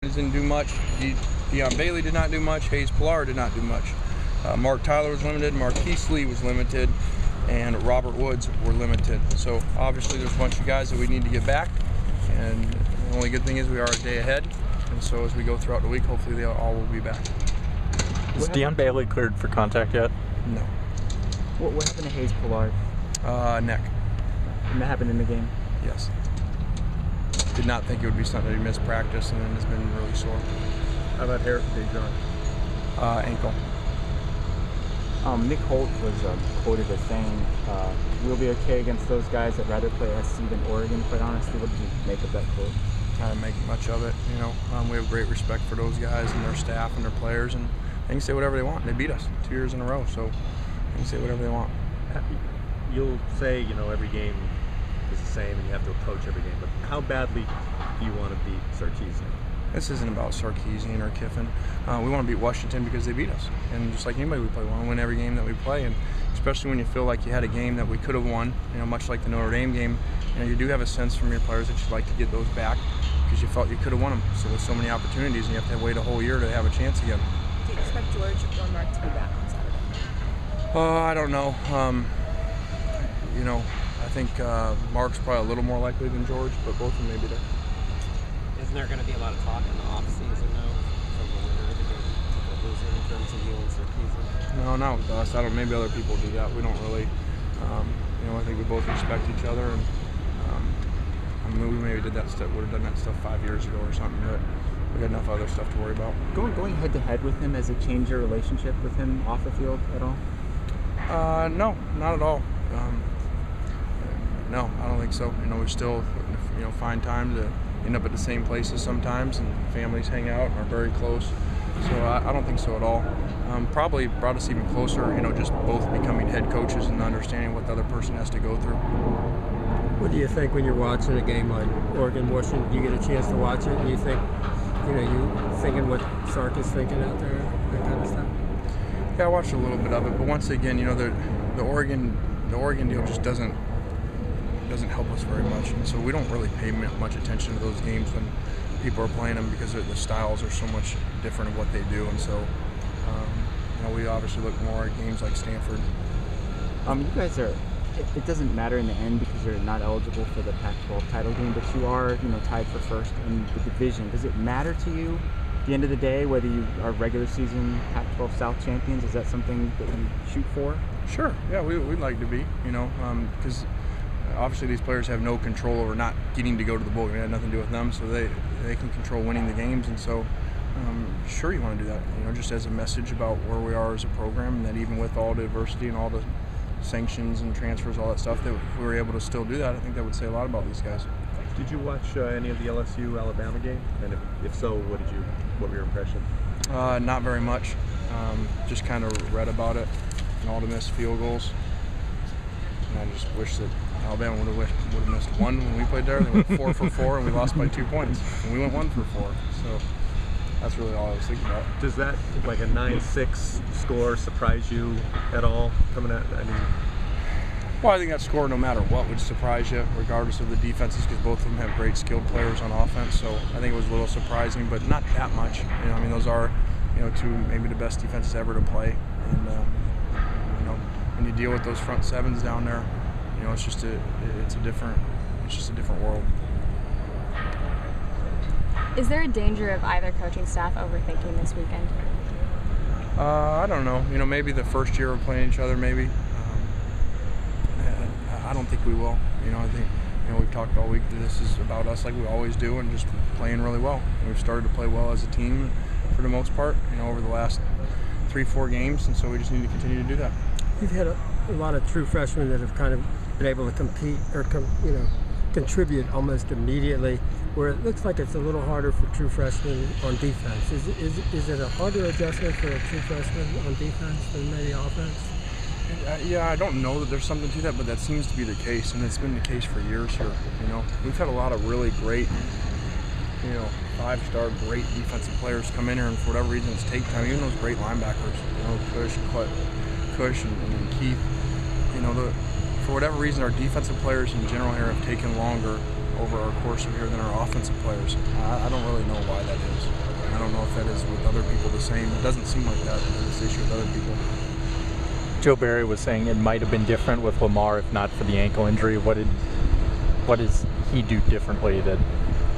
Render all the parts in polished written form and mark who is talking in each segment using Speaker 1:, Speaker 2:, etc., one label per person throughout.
Speaker 1: Didn't do much. Deion Bailey did not do much. Hayes Pilar did not do much. Mark Tyler was limited. Marquise Lee was limited. And Robert Woods were limited. So obviously there's a bunch of guys that we need to get back. And the only good thing is we are a day ahead. And so as we go throughout the week, hopefully they all will be back.
Speaker 2: Is Deion Bailey cleared for contact yet?
Speaker 1: No.
Speaker 3: What happened to Hayes Pilar?
Speaker 1: Neck.
Speaker 3: And that happened in the game?
Speaker 1: Yes. Did not think it would be something that he missed practice, and then has been really sore.
Speaker 4: How about Eric Dejon?
Speaker 1: Ankle.
Speaker 3: Nick Holt was quoted as saying, we'll be okay against those guys that rather play SC than Oregon. Quite honestly, what did you make of that quote?
Speaker 1: I didn't make much of it. You know, we have great respect for those guys and their staff and their players, and they can say whatever they want. They beat us 2 years in a row, so they can say whatever they want.
Speaker 4: You'll say, you know, every game is the same and you have to approach every game, but how badly do you want to beat Sarkisian?
Speaker 1: This isn't about Sarkisian or Kiffin. We want to beat Washington because they beat us. And just like anybody we play, we want to win every game that we play. And especially when you feel like you had a game that we could have won, you know, much like the Notre Dame game, you know, you do have a sense from your players that you'd like to get those back because you felt you could have won them. So with so many opportunities, and you have to wait a whole year to have a chance again.
Speaker 5: Do you expect George or Mark to be back on Saturday?
Speaker 1: I don't know. You know, I think Mark's probably a little more likely than George, but both of them may be there.
Speaker 6: Isn't there going to be a lot of talk in the off-season, though, from the winner to the loser in terms of you and Sarkisian?
Speaker 1: No, not with us. Maybe other people do that. We don't really. You know, I think we both respect each other, and I mean, we maybe would have done that stuff 5 years ago or something, but we got enough other stuff to worry about.
Speaker 3: Going head-to-head with him, has it changed your relationship with him off the field at all?
Speaker 1: No, not at all. No, I don't think so. You know, we still, you know, find time to end up at the same places sometimes, and families hang out and are very close. So I don't think so at all. Probably brought us even closer, you know, just both becoming head coaches and understanding what the other person has to go through.
Speaker 7: What do you think when you're watching a game like Oregon-Washington? You get a chance to watch it, and you think, you know, you thinking what Sark is thinking out there, that kind of stuff?
Speaker 1: Yeah, I watched a little bit of it, but once again, you know, the Oregon deal just doesn't help us very much, and so we don't really pay much attention to those games when people are playing them because the styles are so much different of what they do, and so you know, we obviously look more at games like Stanford.
Speaker 3: You guys are. It doesn't matter in the end because you're not eligible for the Pac-12 title game, but you are, you know, tied for first in the division. Does it matter to you at the end of the day whether you are regular season Pac-12 South champions? Is that something that you shoot for?
Speaker 1: Sure. Yeah, we'd like to be. You know, because obviously these players have no control over not getting to go to the bowl game. It had nothing to do with them, so they can control winning the games, and so sure you want to do that. You know, just as a message about where we are as a program, and that even with all the adversity and all the sanctions and transfers, all that stuff, that if we were able to still do that, I think that would say a lot about these guys.
Speaker 4: Did you watch any of the LSU-Alabama game? And if so, what were your impressions?
Speaker 1: Not very much. Just kind of read about it and all the missed field goals. And I just wish that Alabama would have missed one when we played there. They went 4 for 4, and we lost by 2 points. And we went 1 for 4. So that's really all I was thinking about.
Speaker 4: Does that, like a 9-6 score, surprise you at all coming at? I mean,
Speaker 1: well, I think that score, no matter what, would surprise you, regardless of the defenses, because both of them have great skilled players on offense. So I think it was a little surprising, but not that much. You know, I mean, those are, you know, two maybe the best defenses ever to play. And you know, when you deal with those front sevens down there, you know, it's just a different world.
Speaker 5: Is there a danger of either coaching staff overthinking this weekend?
Speaker 1: I don't know. You know, maybe the first year of playing each other, maybe. I don't think we will. You know, I think, you know, we've talked all week that this is about us like we always do and just playing really well. We've started to play well as a team for the most part, you know, over the last 3-4 games, and so we just need to continue to do that.
Speaker 7: You've had a lot of true freshmen that have kind of been able to compete or, you know, contribute almost immediately, where it looks like it's a little harder for true freshmen on defense. Is it a harder adjustment for a true freshman on defense than maybe offense?
Speaker 1: Yeah, I don't know that there's something to that, but that seems to be the case, and it's been the case for years here. You know, we've had a lot of really great, you know, 5-star great defensive players come in here, and for whatever reason it's take time. Even those great linebackers, you know, Cush and Keith, you know, for whatever reason our defensive players in general here have taken longer over our course of here than our offensive players. I don't really know why that is. I don't know if that is with other people the same. It doesn't seem like that this issue with other people.
Speaker 2: Joe Barry was saying it might have been different with Lamar if not for the ankle injury. What does he do differently that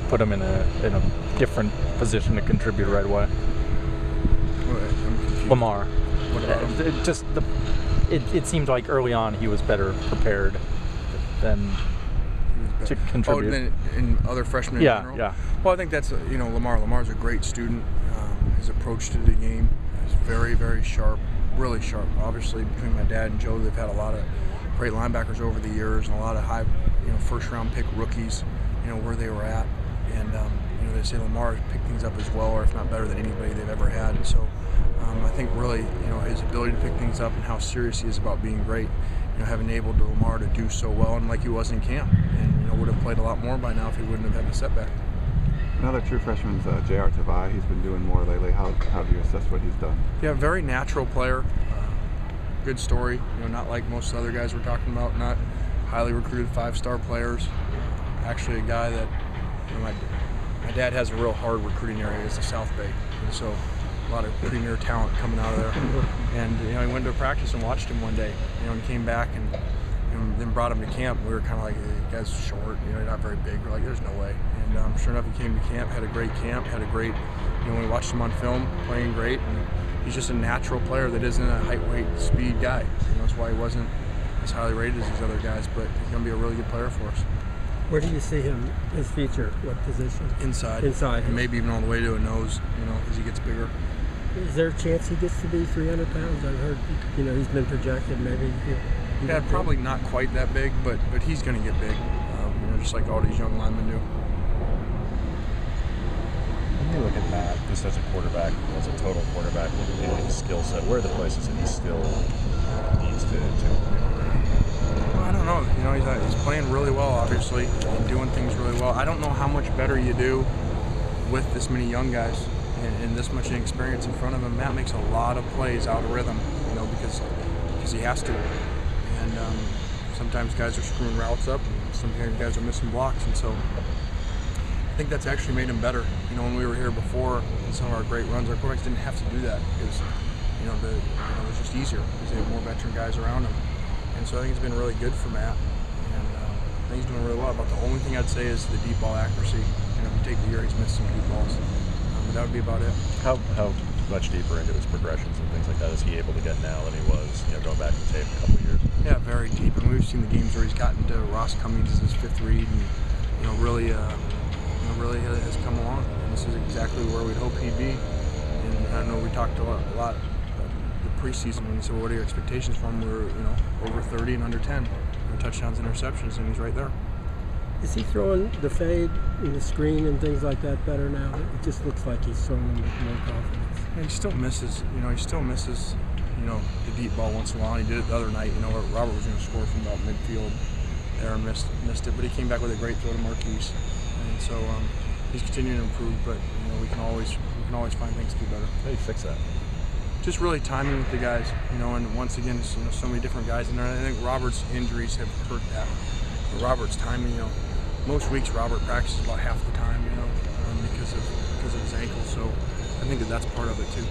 Speaker 2: put him in a different position to contribute right away?
Speaker 1: I'm confused.
Speaker 2: Lamar.
Speaker 1: What about him?
Speaker 2: It seemed like early on he was better prepared than to contribute.
Speaker 1: Oh, than in other freshmen in general?
Speaker 2: Yeah.
Speaker 1: Well, I think that's, Lamar. Lamar's a great student. His approach to the game is very, very sharp, really sharp. Obviously, between my dad and Joe, they've had a lot of great linebackers over the years and a lot of high, first-round pick rookies, where they were at. And, they say Lamar picked things up as well, or if not better than anybody they've ever had. And so I think really, his ability to pick things up and how serious he is about being great, having enabled Lamar to do so well and like he was in camp. And, would have played a lot more by now if he wouldn't have had the setback.
Speaker 8: Another true freshman is J.R. Tavai. He's been doing more lately. How do you assess what he's done?
Speaker 1: Yeah, very natural player. Good story. Not like most other guys we're talking about. Not highly recruited 5-star players. Actually, a guy that my dad has a real hard recruiting area. Is the South Bay, and so a lot of premier talent coming out of there. And he went to a practice and watched him one day. And came back and then brought him to camp. We were kind of like, the guy's short, not very big. We're like, there's no way. And sure enough, he came to camp, had a great camp, had a great, we watched him on film, playing great. And he's just a natural player that isn't a height, weight, speed guy. That's why he wasn't as highly rated as these other guys, but he's going to be a really good player for us.
Speaker 7: Where do you see his future? What position?
Speaker 1: Inside.
Speaker 7: Inside.
Speaker 1: And maybe even all the way to a nose, as he gets bigger.
Speaker 7: Is there a chance he gets to be 300 pounds? I've heard, he's been projected maybe.
Speaker 1: Yeah, probably not quite that big, but he's going to get big, just like all these young linemen do.
Speaker 9: When you look at Matt, just as a quarterback, as a total quarterback, looking at his skill set, where are the places that he still needs to improve?
Speaker 1: Well, I don't know. He's playing really well, obviously, and doing things really well. I don't know how much better you do with this many young guys and this much experience in front of him. Matt makes a lot of plays out of rhythm, because he has to. And sometimes guys are screwing routes up, and sometimes guys are missing blocks, and so I think that's actually made him better. When we were here before, in some of our great runs, our quarterbacks didn't have to do that because it was just easier because they have more veteran guys around him. And so I think it's been really good for Matt, and I think he's doing really well. About the only thing I'd say is the deep ball accuracy. If you take the year, he's missed some deep balls, but that would be about it.
Speaker 9: How much deeper into his progressions and things like that is he able to get now than he was, going back to tape a couple of years?
Speaker 1: Yeah, very deep. And we've seen the games where he's gotten to Ross Cummings as his 5th read, and really has come along. And this is exactly where we'd hope he'd be. And I know we talked a lot the preseason when he said, well, what are your expectations for him? We were, over 30 and under 10 touchdowns and interceptions, and he's right there.
Speaker 7: Is he throwing the fade and the screen and things like that better now? It just looks like he's throwing them with more confidence.
Speaker 1: Yeah, he still misses. The deep ball once in a while. And he did it the other night. Robert was going to score from about midfield there and missed it, but he came back with a great throw to Marquise. And so he's continuing to improve, but we can always find things to do better.
Speaker 9: How do you fix that?
Speaker 1: Just really timing with the guys, and once again, so many different guys in there. And I think Robert's injuries have hurt that. Robert's timing, most weeks Robert practices about half the time, because of his ankle. So I think that's part of it too.